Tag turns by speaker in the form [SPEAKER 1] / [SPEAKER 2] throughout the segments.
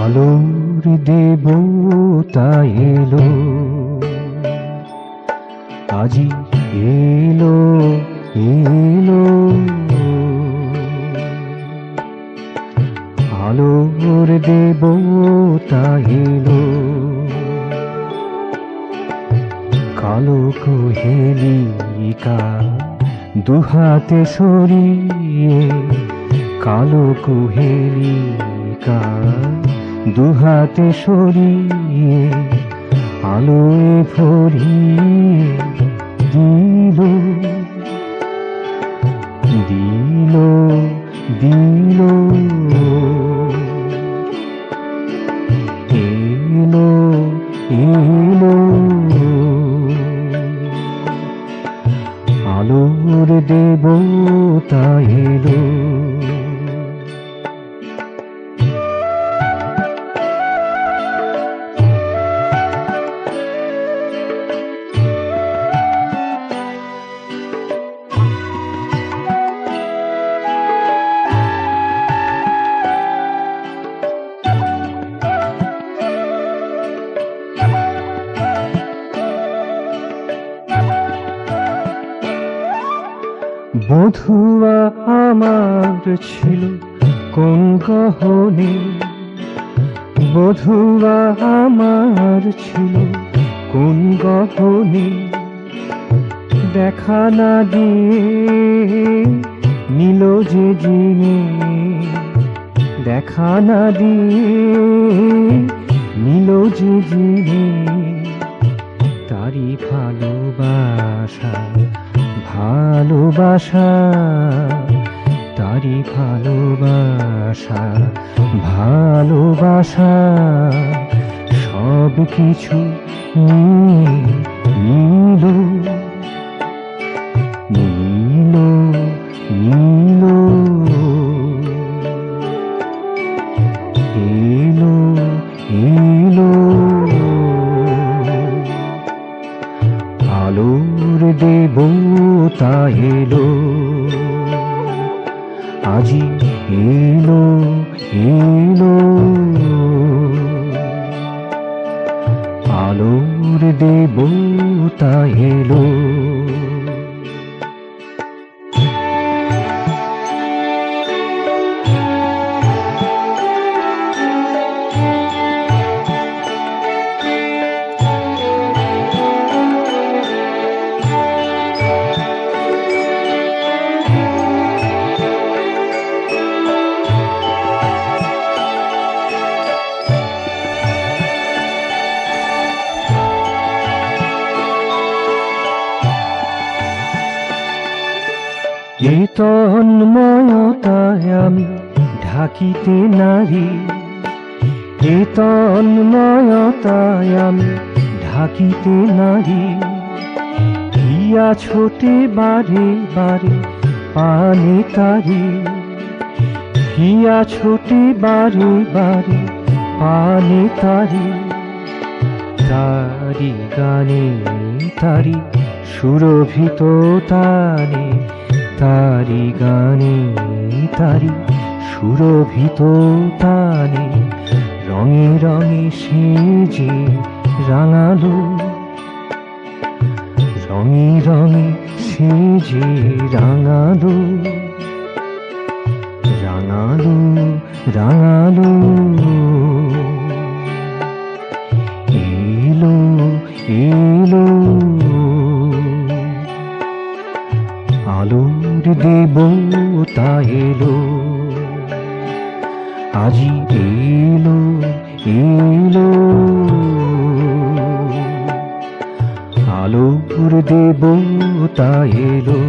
[SPEAKER 1] আলোর দেবতা এলো, আজি এলো এলো। আলোর দেবতা এলো, কালো কুহেলিকা দুহাতে সরিয়ে, কালো কুহেলিকা দুহাতে সরিয়ে আলোয় ভরিয়ে দিল দিল দিল। এলো এলো আলোর দেবতা এলো। বধুয়া আমার ছিল কোন গহনে, বধুয়া আমার ছিল কোন গহনে, দেখা না দিয়ে নিল যে জিনে, দেখা না দিয়ে নিল যে জিনে। তারি ভালোবাসা ভালোবাসা, তারি ভালোবাসা ভালোবাসা, সব কিছু নিল নিল নিল। এলো এলো আলোর দেবতা এলো, আজি এলো এলো। আলোর দেবতা এলো। এই তন্ময়তায় আমি ঢাকিতে নারী, এই তন্ময়তায় আমি ঢাকিতে নারী। হিয়া ছোটে বারে বারে পানে তারি, হিয়া ছোটে বারে বারে পানে তারি। তারি গানে তারি সুরভিত তানে, তারি গানে তারি সুরভিত তানে। রঙে রঙে সেজে রাঙালো, রঙে রঙে সেজে রাঙালো, রাঙালো রাঙালো। এলো এলো আলোর দেবতা এলো, আজি এলো এলো। আলোর দেবতা এলো,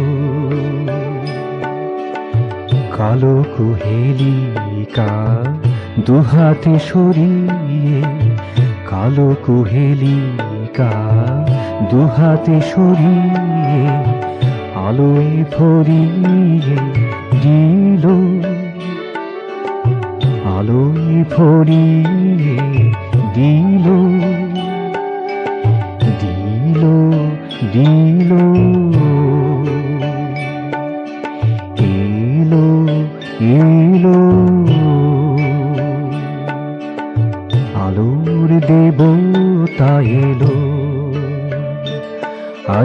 [SPEAKER 1] কালো কুহেলিকা দুহাতে সরিয়ে, কালো কুহেলিকা দুহাতে সরিয়ে আলোয় ভরিয়ে দিল, আলোয় ভরিয়ে দিল দিল দিল। এলো এলো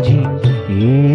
[SPEAKER 1] আজি এ